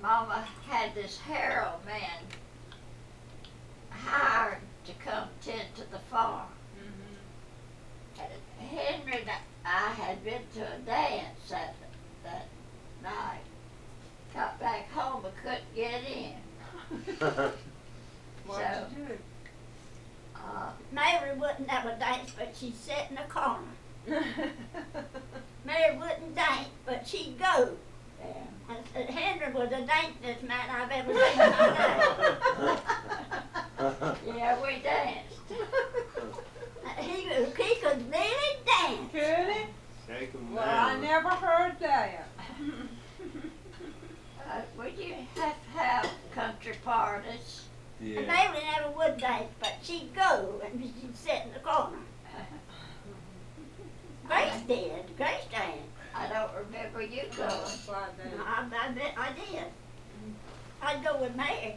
Mama had this Harold man hired to come tend to the farm. And Henry and I had been to a dance that night. Got back home but couldn't get in. What'd you do? Mary wouldn't have a dance, but she'd sit in the corner. Mary wouldn't dance, but she'd go. Yeah. I said, Henry was the dancingest man I've ever seen in my life. Yeah, we danced. He could really dance. Could he? Shake 'em Well, down. I never heard that. Would you have to have country parties? Yeah. Mary never would dance, but she'd go and she'd sit in the corner. Grace did. Grace danced. I don't remember you going. Slide down. I bet I did. I'd go with Mary.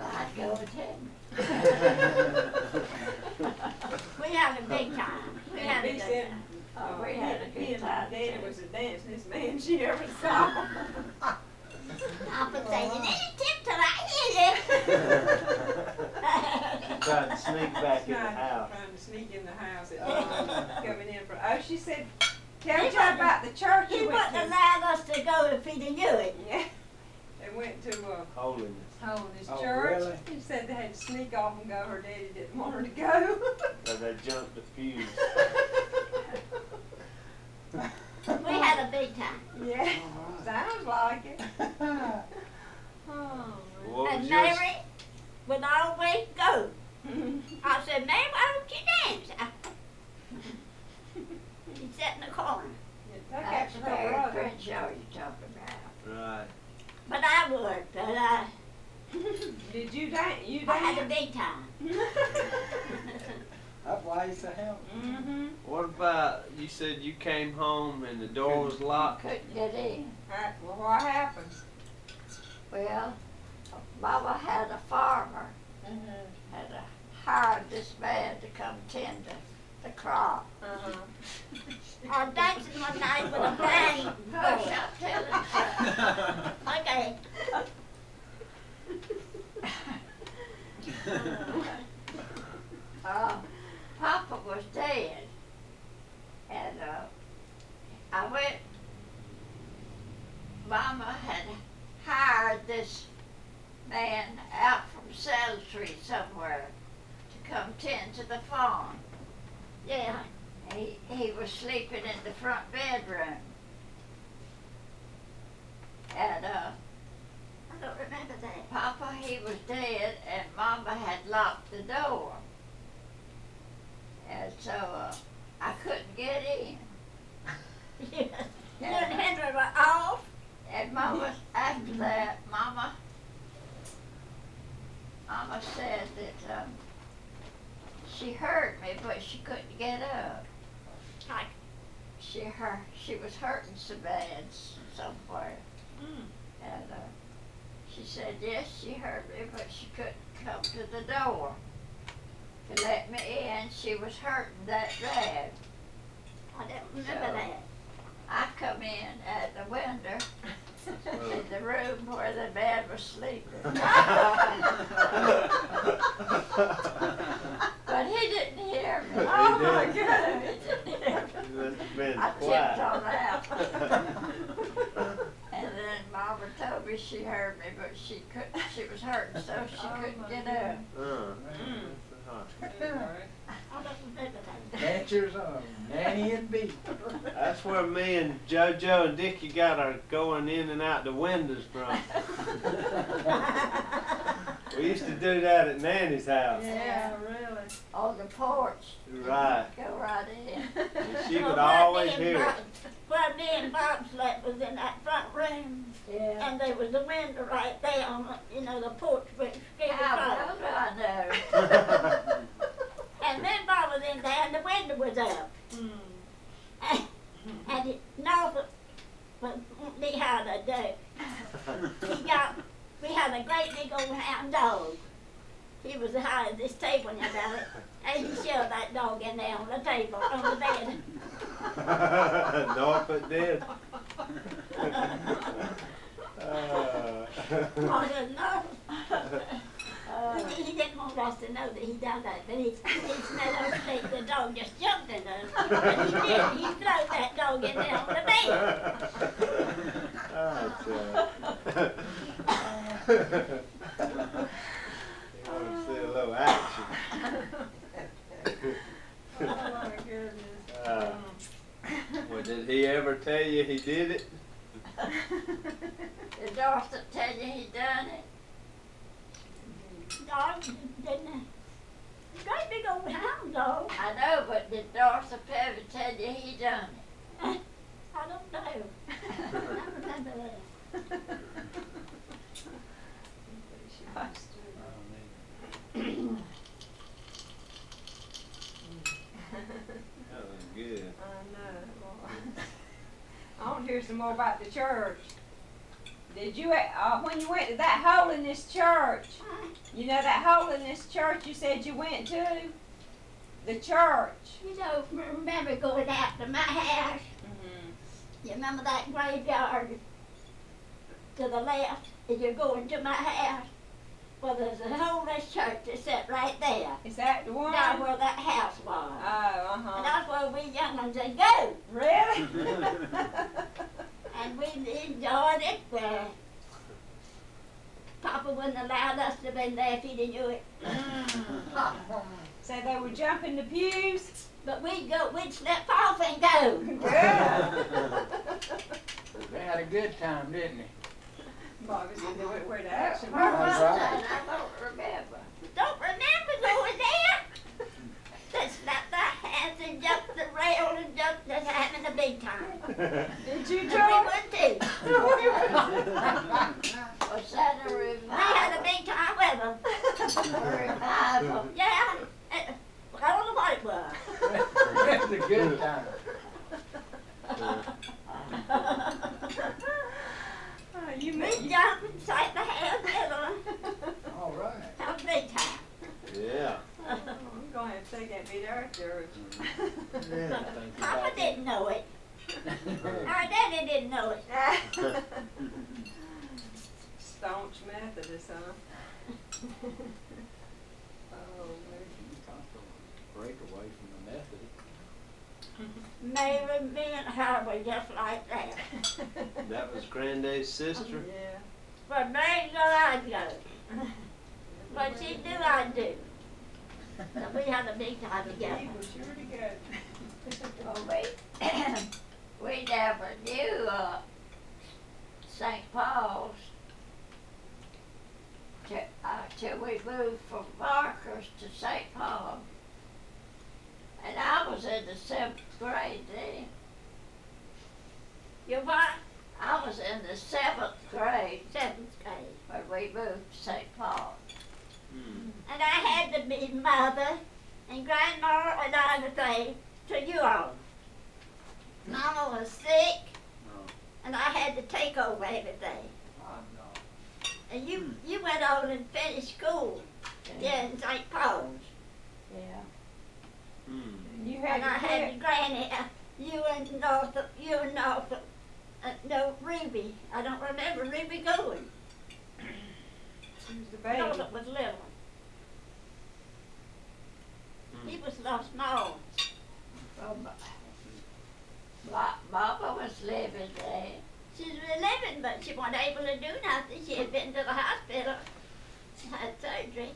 I'd go with him. We had a big time. We had a He good said, time. Oh, we had a he good and time. Daddy too. was the dancingest man she ever saw. I would say, you need a tip till I hear you. Tried to sneak back in the Trying- house. Trying to sneak in the house at night, coming in for, oh, she said, tell me about the church He you went wouldn't to. allow us to go if he knew it. Yeah, they went to, Holiness. Holiness Oh, Church. really? He said they had to sneak off and go. Her daddy didn't want her to go. So they jumped the fuse. We had a big time. Yeah, All right. sounds like it. Oh, What And was your Mary would always go. man. I said, Mary, why don't you dance? He'd sit in the corner. Take That's after her Mary brother. Crenshaw you're talking about. right? But I would, but Did you dance? You I had a danced? big time. That's why I used to help. Mm-hmm. What about you said you came home and the door was locked? Couldn't get in. Well, what happened? Well, Mama had a farmer, had hired this man to come tend to the crop. Uh-huh. I was dancing one night with a bang. Hush, I'm telling you. Okay. Papa was dead, and I went. Mama had hired this man out from Salisbury somewhere to come tend to the farm. Yeah. He was sleeping in the front bedroom, and I don't remember that. Papa, he was dead, and Mama had locked the door. And so I couldn't get in. You and Henry were off. And Mama, after that, Mama said that she heard me, but she couldn't get up. Like, She was hurting so bad somewhere. Mm. And she said, yes, she heard me, but she couldn't come to the door to let me in. She was hurting that bad. I don't remember that. I come in at the window in the room where the man was sleeping. But he didn't hear me. Oh, my He didn't hear me. You must have been I tipped quiet. on out. And then Mama told me she heard me, but she was hurting, so she couldn't get up. I don't remember that. Adventures of Nannie Aunt Bea. That's where me and JoJo and Dickie got our going in and out the windows from. We used to do that at Nanny's house. Yeah, really. On the porch. Right. Go right in. And she Well, would where always me and hear it. Bob- Where me and Bob slept was in that front room, Yeah. and there was a window right there on the porch where it scared How the well do I know? And then Bob was in there, and the window was up. Mm. And Norfolk wouldn't be hard to do. We had a great big old hound dog. He was as high as this table and about it. And he shoved that dog in there on the table, on the bed. Norfolk did. I said, no. He didn't want us to know that he done that, but he smelled us think the dog just jumped in us. But he did. He threw that dog in there on the bed. You want to see a little action. Oh my goodness. Well, did he ever tell you he did it? Did Dorothy tell you he done it? Dog didn't. Great big old hound dog. I know, but did Dorothy ever tell you he done it? I don't know. I don't remember that. That was good. I know. I want to hear some more about the church. Did you, when you went to that hole in this church, you know that hole in this church you said you went to? The church. You know, remember going out to my house? You remember that graveyard to the left as you're going to my house? Well, there's a hole in this church that's set right there. Is that the one? Down where that house was. Oh, And that's where we young ones would go. Really? And we enjoyed it. Papa wouldn't allow us to be there if he didn't do it. So they would jump in the pews? But we'd slip off and go. Yeah. They had a good time, didn't they? Bobby said they went where the action Where was. was right. that? I don't remember. Don't remember going there? They slapped our hands and jumped the rail and jumped us having a big time. Did you And join? we would too. Was that a We had a big time with them. revival? Yeah. I don't know what it was. It was a good time. Oh, you We met jumped and slapped the hands with them. All right. Have a big time. Yeah. I'm going to have to take that bit out there. Yeah. Papa didn't know it. Our daddy didn't know it. Staunch Methodist, huh? Oh, Break away from the Methodist. Mary, me and her were just like that. That was Granddad's sister? yeah. But Mary go, I go. What she do, I do. So we had a big time together. He was sure to go. Well, we never knew St. Paul's till we moved from Barker's to St. Paul. And I was in the 7th grade then. You what? I was in the 7th grade 7th grade. when we moved to St. Paul. Hmm. And I had to be mother and grandma and everything to you all. Mama was sick, and I had to take over everything. And you went on and finished school in St. Paul's. Yeah. Hmm. You had And I to had quit. your granny, you and Northup, no, Ruby. I don't remember Ruby going. She was the baby. Northup was little. He was so small. Well, Mama was living there. She was 11, but she wasn't able to do nothing. She had been to the hospital, had surgery.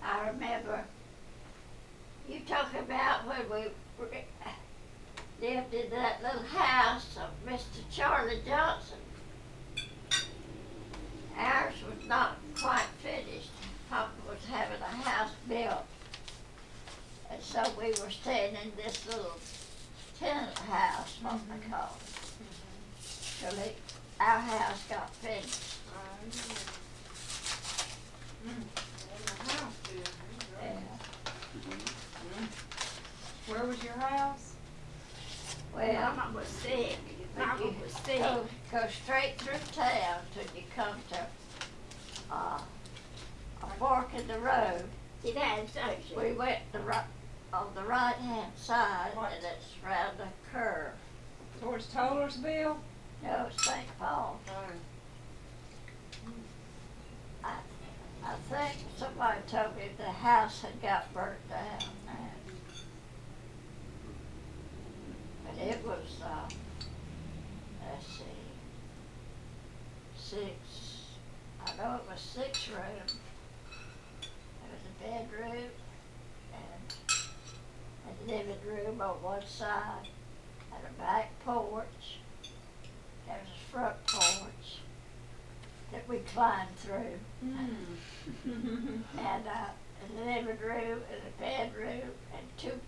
I remember you talking about when we lived in that little house of Mr. Charlie Johnson. Ours was not quite finished. Papa was having a house built. And so we were staying in this little tenement house, what they call it. Till our house got finished. Yeah. Where was your house? Well, Mama was sick. Mama you was sick. go straight through town till you come to a fork in the road. She'd had surgery. We went on the right hand side and it's round the curve. Towards Tollersville? No, St. Paul. Oh. I think somebody told me the house had got burnt down now. But it was, let's see, I know it was 6 rooms. There was a bedroom and a living room on one side, and a back porch. There was a front porch that we climbed through. And a living room and a bedroom and two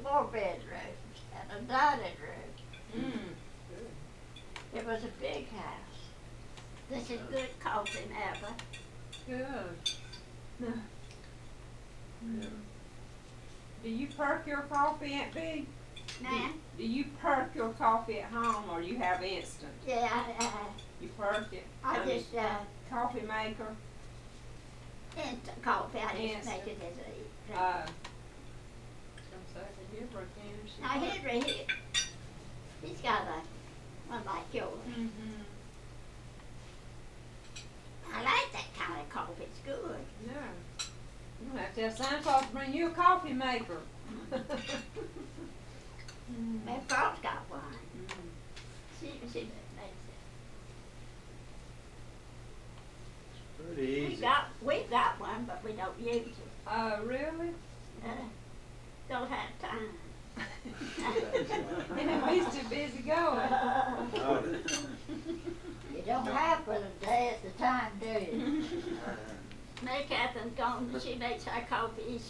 more bedrooms and a dining room. It was a big house. This is good coffee, Mabel. Good. Do you perk your coffee, Aunt Bea? Now, Do you perk your coffee at home or you have instant? yeah, You perk it? I mean, just, coffee maker? instant coffee, I just Instant. make it as a drink. Now Henry, he's got one like yours. I like that kind of coffee, it's good. Yeah. You have to have Santa Claus bring you a coffee maker. My folks got one. She makes it. Pretty easy. We've got one, but we don't use it. Oh, really? Don't have time. He's too busy going. Oh, You don't have but a day at the time, do you? Mary Catherine's gone, she makes her coffee,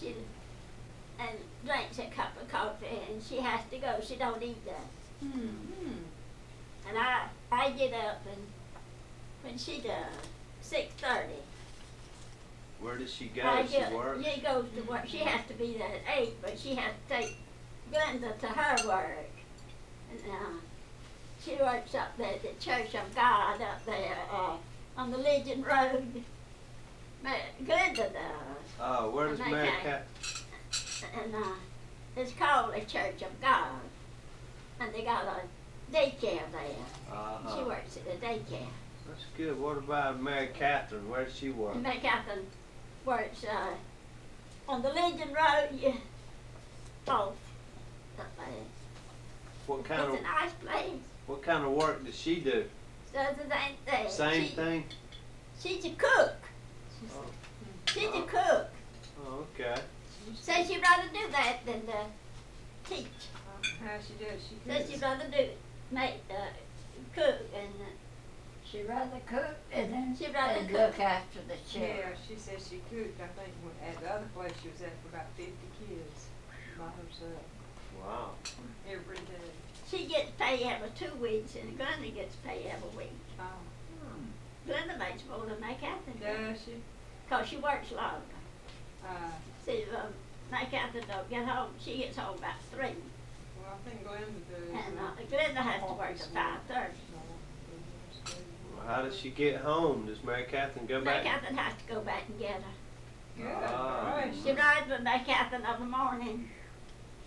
and drinks a cup of coffee, and she has to go, she don't eat that. And I get up, and when she does, 6:30. where does she go? I She get, works? she goes to work, she has to be there at 8, but she has to take Glenda to her work. And she works up there at the Church of God up there on the Legion Road. Glenda does. Oh, where does And they Mary came. Cat? And it's called the Church of God. And they got a daycare there. She Uh-huh. works at the daycare. That's good. What about Mary Catherine? Where does she work? And Mary Catherine works on the Legion Road, off up there. What kind It's of a nice place. what kind of work does she do? Does the same thing. Same thing? She's a cook. Oh. She's a cook. Oh, okay. Says she'd rather do that than teach. How she does, she Says cooks. she'd rather cook and She'd rather cook and then she'd rather and cook. look after the Yeah, children. she says she cooked, I think, at the other place she was at for about 50 kids by herself Wow. every day. She gets paid every 2 weeks and Glenda gets paid every week. Oh, Glenda makes more than Mary Catherine does. does she? Cause she works longer. Uh, See, Mary Catherine don't get home, she gets home about 3. well, I think Glenda does. And Glenda has to work till 5:30. Well, how does she get home? Does Mary Catherine go Mary back? Catherine has to go back and get her. Good, Ah. gracious. She rides with Mary Catherine in the morning.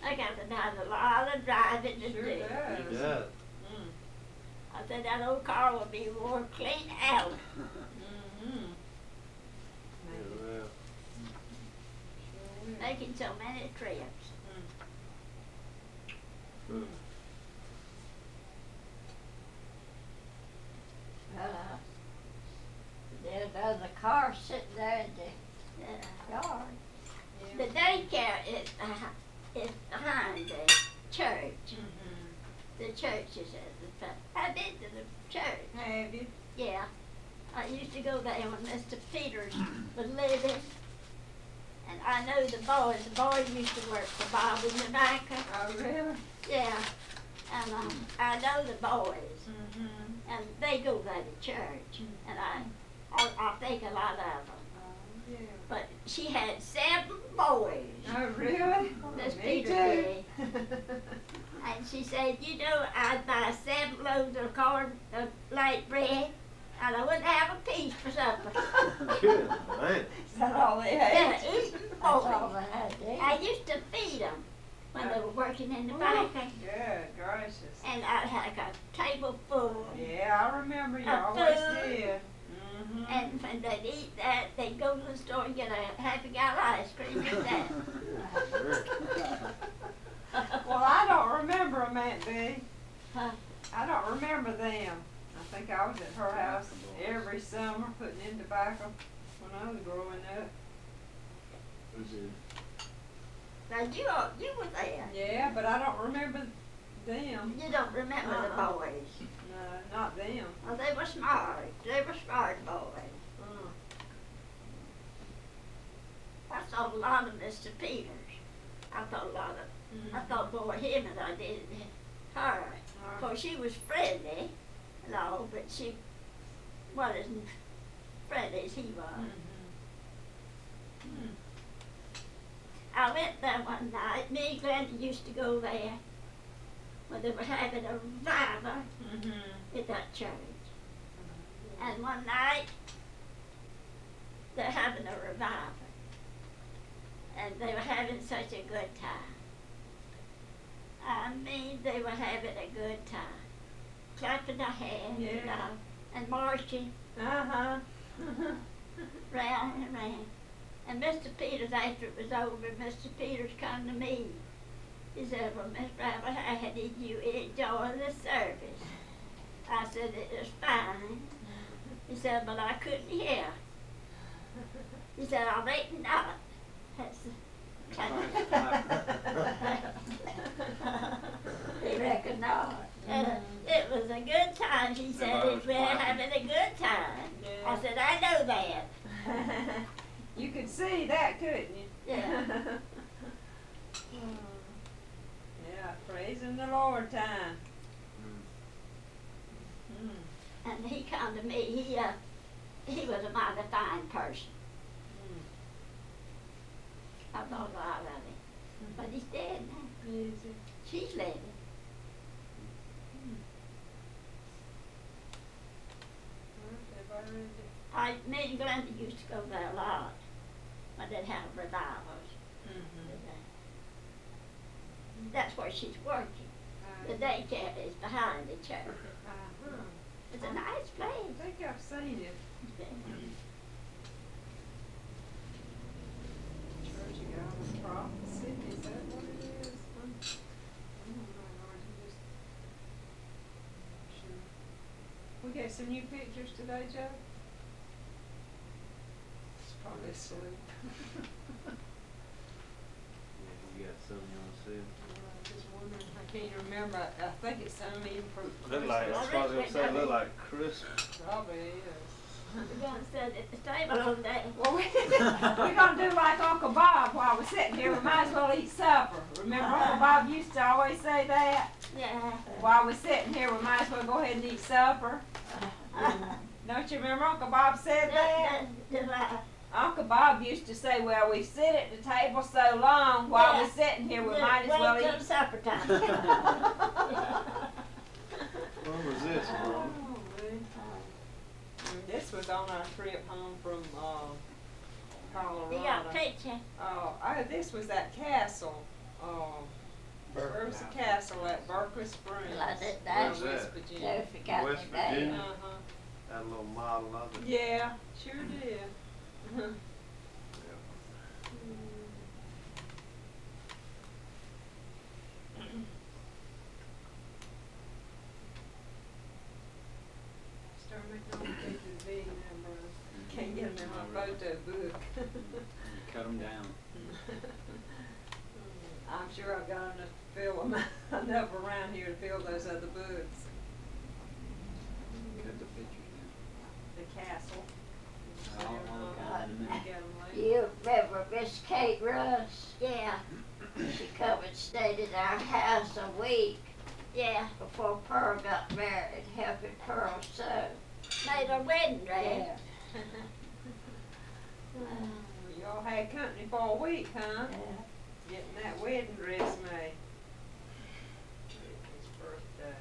Mary Catherine has a lot of driving to Sure do. She does. does. Mm. I said that old car will be wore clean out. Mm-hmm. Well, Making so many trips. There's a car sitting there in the yard. The daycare is behind the church. Mm-hmm. The church is at the front. I've been to the church. Have you? Yeah. I used to go there when Mr. Peters was living. And I know the boys. The boys used to work for Bob and Rebecca. Oh, really? Yeah. And I know the boys. Mm-hmm. And they go there to church. And I think a lot of them. Oh, yeah. But she had 7 boys. Oh, really? Miss Me Peter too. did. And she said, you know, I'd buy 7 loaves of corn, of light bread, and I wouldn't have a piece for supper. good, man. Is that all they Yeah, had? eating That's all boys. they had to eat. I used to feed them. When when they were working in the factory. Good gracious. And I had a table full. Yeah, I remember you Of always food. did. And when they'd eat that, they'd go to the store and get a happy gallon ice cream and that. Well, I don't remember them, Aunt Bea. Huh? I don't remember them. I think I was at her house every summer putting in tobacco when I was growing up. Now you were there. Yeah, but I don't remember them. You don't remember the boys. No, not them. Well, they were smart. They were smart boys. I saw a lot of Mr. Peters. I thought more of him than I did her. Of course, she was friendly and all, but she wasn't friendly as he was. I went there one night. Me and Glenda used to go there when they were having a revival at that church. And one night, they're having a revival. And they were having such a good time. I mean, they were having a good time. Clapping their hands and marching round and round. And Mr. Peters, after it was over, Mr. Peters come to me. He said, well, Miss Bradley, how did you enjoy the service? I said, it was fine. He said, but I couldn't hear. He said, I reckon not. That's he reckoned not. It was a good time, he said. We're having a good time. I said, I know that. You could see that, couldn't you? Yeah. Yeah, praising the Lord time. And he come to me, he was a mighty fine person. I thought a lot of him. But he's dead now. Is it? She's living. Me and Glenda used to go there a lot. When they'd have revivals. That's where she's working. The daycare is behind the church. It's a nice I place. think I've seen it. Church of God of Prophecy, is that what it is? I don't know, Lord, just sure. We got some new pictures today, Joe? It's probably asleep. You got something you want to say? Just wondering, I can't remember, I think it's some even for Look like, that's what I was gonna say, look like Christmas. Probably is. We're going to sit at the table all day. Well, we're gonna do like Uncle Bob while we're sitting here. We might as well eat supper. Remember Uncle Bob used to always say that? Yeah. While we're sitting here, we might as well go ahead and eat supper. Don't you remember Uncle Bob said that? Uncle Bob used to say, well, we sit at the table so long while we're sitting here, we might as well wait till eat. supper time. When was this, Mom? This was on our trip home from Colorado. You got a picture? This was that castle. There was a castle at Berkeley Springs. Like that, Where's West that? Virginia. They forgot West the day. Virginia? Uh-huh. Had a little model of it. Yeah, sure did. Start making all the pictures big now, bro. Can't get them in my photo book. Cut them down. I'm sure I've got enough to fill them, enough around here to fill those other books. Cut the pictures The castle. Oh, God. You remember Miss Kate Russ? Yeah, She come and stayed at our house a week yeah. before Pearl got married, helping Pearl sew. Made a wedding dress. Y'all had company for a week, huh? Getting that wedding dress made. His birthday.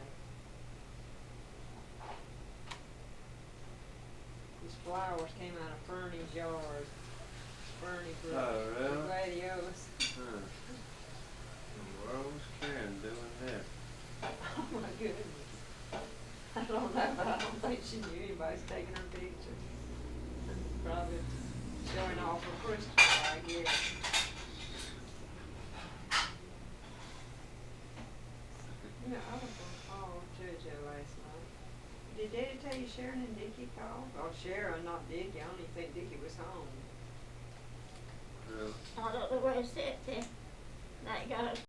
These flowers came out of Fernie's yard. Fernie grew Oh, really? gladiolus. Huh. In the world? She knew anybody's taking her picture. Probably showing off her Christmas, I guess. Yeah, I was gonna call JoJo last night. Did Daddy tell you Sharon and Dickie called? Oh, Sharon, not Dickie. I don't even think Dickie was home. I don't know where it's at then. That goes.